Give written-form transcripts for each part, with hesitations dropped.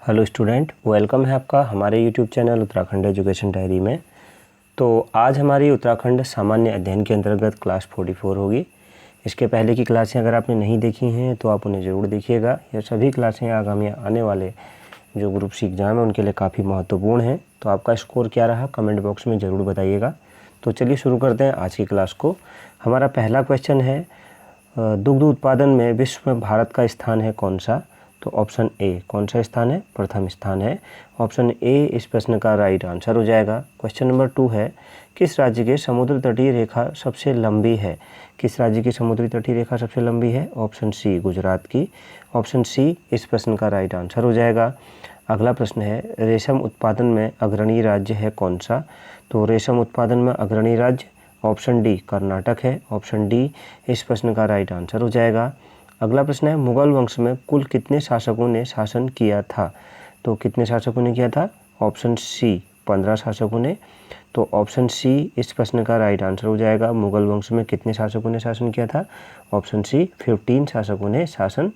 Hello student, welcome है आपका हमारे YouTube channel Uttarakhand education diary में। तो आज हमारी उत्तराखंड सामान्य अध्ययन के अंतर्गत क्लास 44 होगी। इसके पहले की क्लासें अगर आपने नहीं देखी हैं तो आप उन्हें ज़रूर देखिएगा। ये सभी क्लासें आगामी आने वाले जो ग्रुप सी एग्ज़ाम है उनके लिए काफ़ी महत्वपूर्ण हैं। तो आपका स्कोर क्या रहा कमेंट बॉक्स में ज़रूर बताइएगा। तो चलिए शुरू करते हैं आज की क्लास को। हमारा पहला क्वेश्चन है, दुग्ध उत्पादन में विश्व में भारत का स्थान है कौन सा? तो ऑप्शन ए कौन सा स्थान है? प्रथम स्थान है। ऑप्शन ए इस प्रश्न का राइट आंसर हो जाएगा। क्वेश्चन नंबर 2 है, किस राज्य की समुद्र तटीय रेखा सबसे लंबी है? किस राज्य की समुद्री तटीय रेखा सबसे लंबी है? ऑप्शन सी गुजरात की। ऑप्शन सी इस प्रश्न का राइट आंसर हो जाएगा। अगला प्रश्न है, रेशम उत्पादन में अग्रणी राज्य है कौन सा? तो रेशम उत्पादन में अग्रणी राज्य ऑप्शन डी कर्नाटक है। ऑप्शन डी इस प्रश्न का राइट आंसर हो जाएगा। अगला प्रश्न है, मुगल वंश में कुल कितने शासकों ने शासन किया था? तो कितने शासकों ने किया था? ऑप्शन सी 15 शासकों ने। तो ऑप्शन सी इस प्रश्न का राइट आंसर हो जाएगा। मुगल वंश में कितने शासकों ने शासन किया था? ऑप्शन सी 15 शासकों ने शासन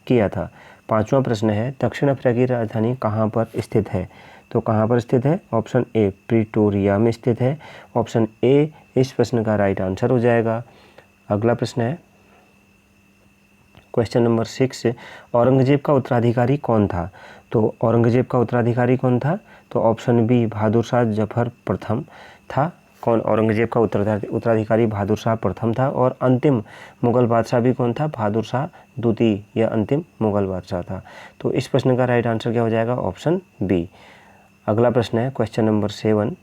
किया था। पांचवा प्रश्न है, दक्षिण अफ्रीका की राजधानी कहाँ पर स्थित है? तो कहाँ पर स्थित है? ऑप्शन ए प्रिटोरिया में स्थित है। ऑप्शन ए इस प्रश्न का राइट आंसर हो जाएगा। अगला प्रश्न है, क्वेश्चन नंबर 6, औरंगजेब का उत्तराधिकारी कौन था? तो औरंगजेब का उत्तराधिकारी कौन था? तो ऑप्शन बी बहादुर शाह जफर प्रथम था। कौन? औरंगजेब का उत्तराधिकारी बहादुर शाह प्रथम था। और अंतिम मुगल बादशाह भी कौन था? बहादुर शाह द्वितीय या अंतिम मुगल बादशाह था। तो इस प्रश्न का राइट आंसर क्या हो जाएगा? Option B. अगला प्रश्न है क्वेश्चन नंबर 7,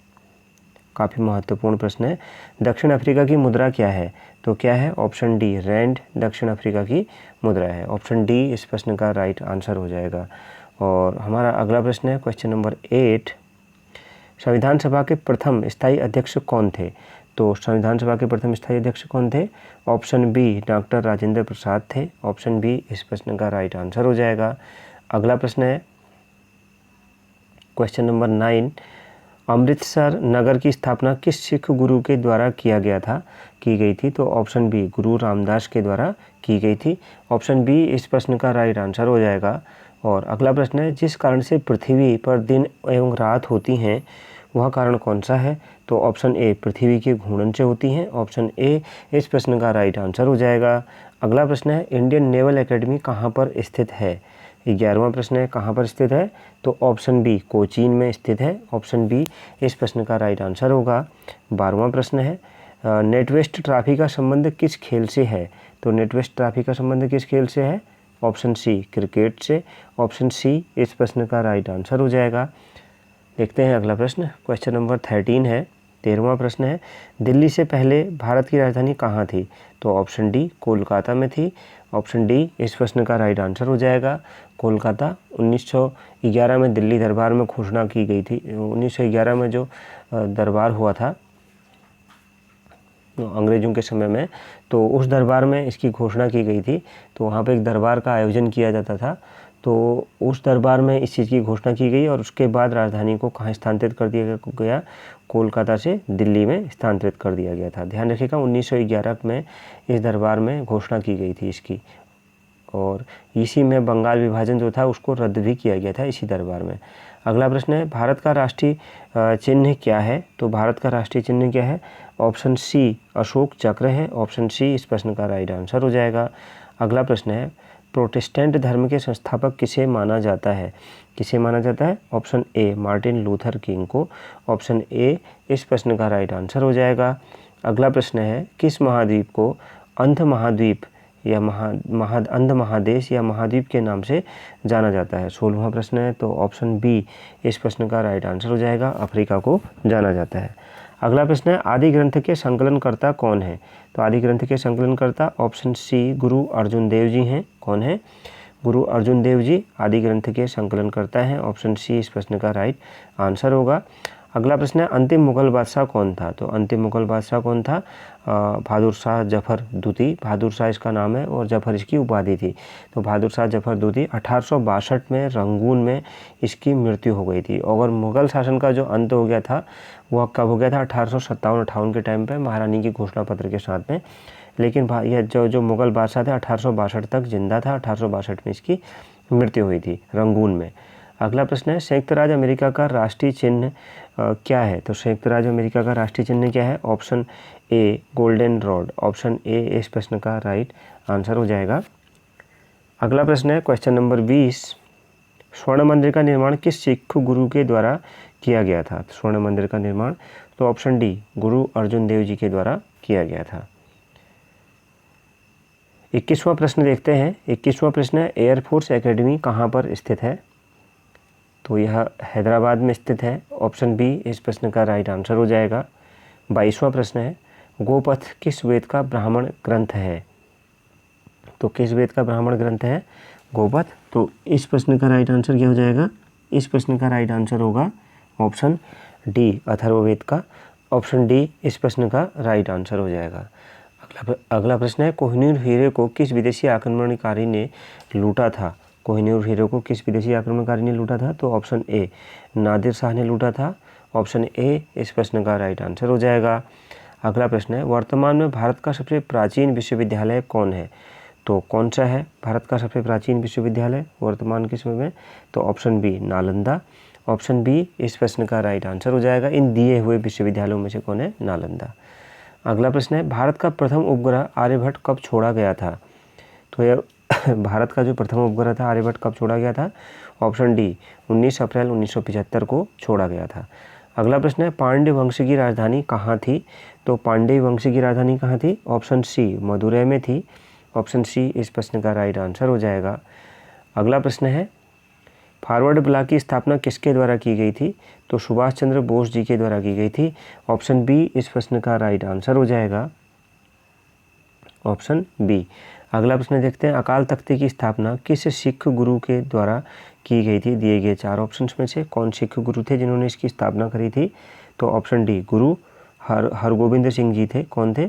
काफ़ी महत्वपूर्ण प्रश्न है। दक्षिण अफ्रीका की मुद्रा क्या है? तो क्या है? ऑप्शन डी रैंड दक्षिण अफ्रीका की मुद्रा है। ऑप्शन डी इस प्रश्न का राइट आंसर हो जाएगा। और हमारा अगला प्रश्न है क्वेश्चन नंबर 8, संविधान सभा के प्रथम स्थायी अध्यक्ष कौन थे? तो संविधान सभा के प्रथम स्थायी अध्यक्ष कौन थे? Option B doctor Rajendra Prasad थे। ऑप्शन बी इस प्रश्न का राइट आंसर हो जाएगा। अगला प्रश्न है क्वेश्चन नंबर 9, अमृतसर नगर की स्थापना किस सिख गुरु के द्वारा की गई थी? तो ऑप्शन बी गुरु रामदास के द्वारा की गई थी। ऑप्शन बी इस प्रश्न का राइट आंसर हो जाएगा। और अगला प्रश्न है, जिस कारण से पृथ्वी पर दिन एवं रात होती हैं वह कारण कौन सा है? तो ऑप्शन ए पृथ्वी के घूर्णन से होती हैं। ऑप्शन ए इस प्रश्न का राइट आंसर हो जाएगा। अगला प्रश्न है, इंडियन नेवल एकेडमी कहाँ पर स्थित है? 11वां प्रश्न है, कहाँ पर स्थित है? तो ऑप्शन बी कोचीन में स्थित है। ऑप्शन बी इस प्रश्न का राइट आंसर होगा। 12वां प्रश्न है, नेटवेस्ट ट्रॉफी का संबंध किस खेल से है? तो नेटवेस्ट ट्रॉफी का संबंध किस खेल से है? ऑप्शन सी क्रिकेट से। ऑप्शन सी इस प्रश्न का राइट आंसर हो जाएगा। देखते हैं अगला प्रश्न, क्वेश्चन नंबर 13 है। 13वां प्रश्न है, दिल्ली से पहले भारत की राजधानी कहाँ थी? तो ऑप्शन डी कोलकाता में थी। ऑप्शन डी इस प्रश्न का राइट आंसर हो जाएगा। कोलकाता 1911 में दिल्ली दरबार में घोषणा की गई थी। 1911 में जो दरबार हुआ था अंग्रेज़ों के समय में, तो उस दरबार में इसकी घोषणा की गई थी। तो वहाँ पे एक दरबार का आयोजन किया जाता था, तो उस दरबार में इस चीज़ की घोषणा की गई और उसके बाद राजधानी को कहाँ स्थानांतरित कर दिया गया? कोलकाता से दिल्ली में स्थानांतरित कर दिया गया था। ध्यान रखिएगा 1911 में इस दरबार में घोषणा की गई थी इसकी, और इसी में बंगाल विभाजन जो था उसको रद्द भी किया गया था इसी दरबार में। अगला प्रश्न है, भारत का राष्ट्रीय चिन्ह क्या है? तो भारत का राष्ट्रीय चिन्ह क्या है? ऑप्शन सी अशोक चक्र है। ऑप्शन सी इस प्रश्न का राइट आंसर हो जाएगा। अगला प्रश्न है, प्रोटेस्टेंट धर्म के संस्थापक किसे माना जाता है? किसे माना जाता है? Option A Martin Luther king को। ऑप्शन ए इस प्रश्न का राइट आंसर हो जाएगा। अगला प्रश्न है, किस महाद्वीप को अंध महाद्वीप या अंध महादेश या महाद्वीप के नाम से जाना जाता है? 16वां प्रश्न है, तो ऑप्शन बी इस प्रश्न का राइट आंसर हो जाएगा। अफ्रीका को जाना जाता है। अगला प्रश्न है, आदि ग्रंथ के संकलनकर्ता कौन है? तो आदि ग्रंथ के संकलनकर्ता ऑप्शन सी गुरु अर्जुन देव जी हैं। कौन है? गुरु अर्जुन देव जी आदि ग्रंथ के संकलनकर्ता हैं। ऑप्शन सी इस प्रश्न का राइट आंसर होगा। अगला प्रश्न है, अंतिम मुगल बादशाह कौन था? तो अंतिम मुगल बादशाह कौन था? बहादुर शाह जफर द्वितीय। बहादुर शाह इसका नाम है और जफर इसकी उपाधि थी। तो बहादुर शाह जफर द्वितीय 1862 में रंगून में इसकी मृत्यु हो गई थी। और मुगल शासन का जो अंत हो गया था वह कब हो गया था? 1857-58 के टाइम पे महारानी की घोषणा पत्र के साथ में। लेकिन यह जो मुगल बादशाह थे 1862 तक जिंदा था। 1862 में इसकी मृत्यु हुई थी रंगून में। अगला प्रश्न है संयुक्त राज्य अमेरिका का राष्ट्रीय चिन्ह क्या है? तो संयुक्त राज्य अमेरिका का राष्ट्रीय चिन्ह क्या है? Option A golden rod. Option A इस प्रश्न का राइट आंसर हो जाएगा। अगला प्रश्न है क्वेश्चन नंबर 20, स्वर्ण मंदिर का निर्माण किस सिख गुरु के द्वारा किया गया था? स्वर्ण मंदिर का निर्माण, तो ऑप्शन डी गुरु अर्जुन देव जी के द्वारा किया गया था। 21वां प्रश्न देखते हैं। 21वां प्रश्न है एयरफोर्स एकेडमी कहाँ पर स्थित है? तो यह हैदराबाद में स्थित है। ऑप्शन बी इस प्रश्न का राइट आंसर हो जाएगा। 22वां प्रश्न है गोपथ किस वेद का ब्राह्मण ग्रंथ है? तो किस वेद का ब्राह्मण ग्रंथ है गोपथ? तो इस प्रश्न का राइट आंसर क्या हो जाएगा? इस प्रश्न का राइट आंसर होगा ऑप्शन डी अथर्ववेद का। ऑप्शन डी इस प्रश्न का राइट आंसर हो जाएगा। अगला प्रश्न है कोहिनूर हीरे को किस विदेशी आक्रमणकारी ने लूटा था? कोहिनूर हीरे को किस विदेशी आक्रमणकारी ने लूटा था? तो ऑप्शन ए नादिर शाह ने लूटा था। ऑप्शन ए इस प्रश्न का राइट आंसर हो जाएगा। अगला प्रश्न है वर्तमान में भारत का सबसे प्राचीन विश्वविद्यालय कौन है? तो कौन सा है भारत का सबसे प्राचीन विश्वविद्यालय वर्तमान के समय में? तो option B Nalanda. Option B इस प्रश्न का राइट आंसर हो जाएगा। इन दिए हुए विश्वविद्यालयों में से कौन है? नालंदा। अगला प्रश्न है भारत का प्रथम उपग्रह आर्यभट्ट कब छोड़ा गया था? तो यह भारत का जो प्रथम उपग्रह था आर्यभट्ट कब छोड़ा गया था? ऑप्शन डी 19 अप्रैल 1975 को छोड़ा गया था। अगला प्रश्न है पांड्य वंश की राजधानी कहाँ थी? तो पांड्य वंश की राजधानी कहाँ थी? ऑप्शन सी मदुरै में थी। ऑप्शन सी इस प्रश्न का राइट आंसर हो जाएगा। अगला प्रश्न है फॉरवर्ड ब्लॉक की स्थापना किसके द्वारा की गई थी? तो सुभाष चंद्र बोस जी के द्वारा की गई थी। ऑप्शन बी इस प्रश्न का राइट आंसर हो जाएगा। Option B. अगला प्रश्न देखते हैं अकाल तख्त की स्थापना किस सिख गुरु के द्वारा की गई थी? दिए गए 4 ऑप्शंस में से कौन सिख गुरु थे जिन्होंने इसकी स्थापना करी थी? तो ऑप्शन डी गुरु हरगोबिंद सिंह जी थे। कौन थे?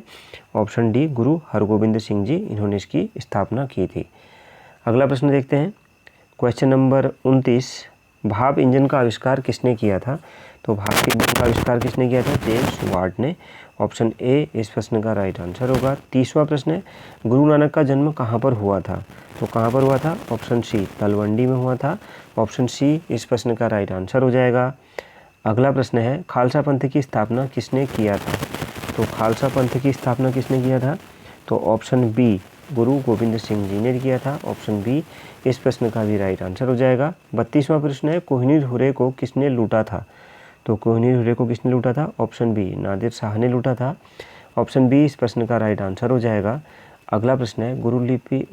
ऑप्शन डी गुरु हरगोबिंद सिंह जी, इन्होंने इसकी स्थापना की थी। अगला प्रश्न देखते हैं क्वेश्चन नंबर 29, भाप इंजन का आविष्कार किसने किया था? तो भाप के इंजन का आविष्कार किसने किया था? जेम्स वाट ने। ऑप्शन ए इस प्रश्न का राइट आंसर होगा। 30वां प्रश्न है गुरु नानक का जन्म कहाँ पर हुआ था? तो कहाँ पर हुआ था? ऑप्शन सी तलवंडी में हुआ था। ऑप्शन सी इस प्रश्न का राइट आंसर हो जाएगा। अगला प्रश्न है खालसा पंथ की स्थापना किसने किया था? तो खालसा पंथ की स्थापना किसने किया था? तो ऑप्शन बी गुरु गोविंद सिंह जी ने किया था। ऑप्शन बी इस प्रश्न का भी राइट आंसर हो जाएगा। 32वां प्रश्न है कोहिनूर हीरे को किसने लूटा था? तो कोहिनूर हीरे को किसने लूटा था? ऑप्शन बी नादिर शाह ने लूटा था। ऑप्शन बी इस प्रश्न का राइट आंसर हो जाएगा। अगला प्रश्न है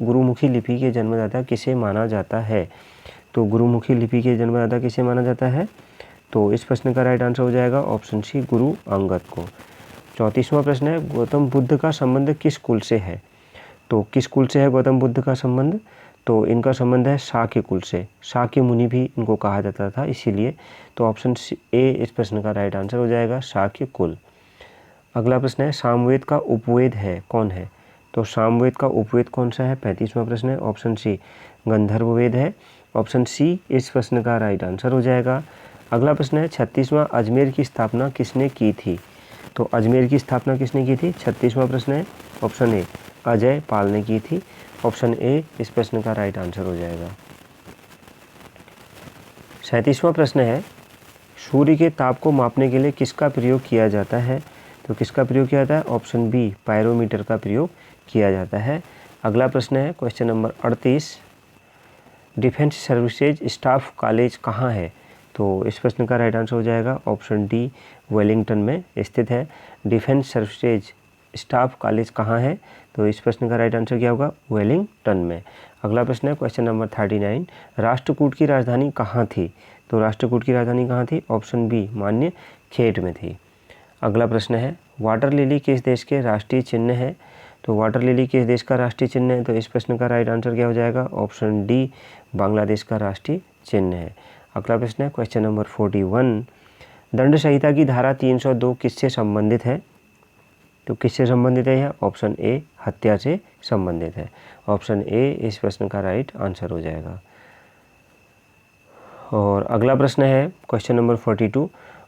गुरुमुखी लिपि के जन्मदाता किसे माना जाता है? तो गुरुमुखी लिपि के जन्मदाता किसे माना जाता है? तो इस प्रश्न का राइट आंसर हो जाएगा ऑप्शन सी गुरु अंगद को। 34वां प्रश्न है गौतम बुद्ध का संबंध किस कुल से है? तो किस कुल से है गौतम बुद्ध का संबंध? तो इनका संबंध है शाक्य कुल से। शाक्य मुनि भी इनको कहा जाता था इसीलिए। तो ऑप्शन ए इस प्रश्न का राइट आंसर हो जाएगा शाक्य कुल। अगला प्रश्न है सामवेद का उपवेद है कौन है? तो सामवेद का उपवेद कौन सा है? 35वां प्रश्न है। ऑप्शन सी गंधर्ववेद है। ऑप्शन सी इस प्रश्न का राइट आंसर हो जाएगा। अगला प्रश्न है 36वां अजमेर की स्थापना किसने की थी? तो अजमेर की स्थापना किसने की थी? 36वां प्रश्न है। ऑप्शन ए अजय पाल ने की थी। ऑप्शन ए इस प्रश्न का राइट आंसर हो जाएगा। 37वां प्रश्न है सूर्य के ताप को मापने के लिए किसका प्रयोग किया जाता है? तो किसका प्रयोग किया जाता है? ऑप्शन बी पायरोमीटर का प्रयोग किया जाता है। अगला प्रश्न है question number 38, defence services staff college कहाँ है? तो इस प्रश्न का राइट आंसर हो जाएगा ऑप्शन डी वेलिंगटन में स्थित है। डिफेंस सर्विसेज स्टाफ कॉलेज कहाँ है? तो इस प्रश्न का राइट आंसर क्या होगा? वेलिंगटन में। अगला प्रश्न है क्वेश्चन नंबर 39, राष्ट्रकूट की राजधानी कहाँ थी? तो राष्ट्रकूट की राजधानी कहाँ थी? ऑप्शन बी मान्य खेट में थी। अगला प्रश्न है वाटर लिली किस देश के राष्ट्रीय चिन्ह है? तो वाटर लिली किस देश का राष्ट्रीय चिन्ह है? तो इस प्रश्न का राइट आंसर क्या हो जाएगा? ऑप्शन डी बांग्लादेश का राष्ट्रीय चिन्ह है। अगला प्रश्न है क्वेश्चन नंबर 41, दंड संहिता की धारा 302 किससे संबंधित है? तो किससे संबंधित है यह? ऑप्शन ए हत्या से संबंधित है। ऑप्शन ए इस प्रश्न का राइट आंसर हो जाएगा। और अगला प्रश्न है क्वेश्चन नंबर 42,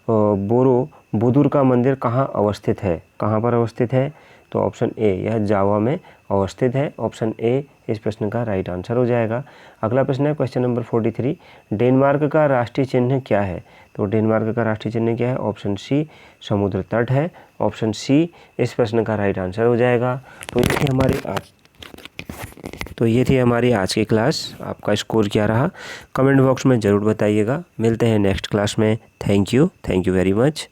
बोरो बुदुर का मंदिर कहाँ अवस्थित है? कहाँ पर अवस्थित है? तो ऑप्शन ए यह जावा में अवस्थित है। ऑप्शन ए इस प्रश्न का राइट आंसर हो जाएगा। अगला प्रश्न है क्वेश्चन नंबर 43, डेनमार्क का राष्ट्रीय चिन्ह क्या है? तो डेनमार्क का राष्ट्रीय चिन्ह क्या है? ऑप्शन सी समुद्र तट है। ऑप्शन सी इस प्रश्न का राइट आंसर हो जाएगा। तो ये थी हमारी आज की क्लास। आपका स्कोर क्या रहा कमेंट बॉक्स में ज़रूर बताइएगा। मिलते हैं नेक्स्ट क्लास में। Thank you very much.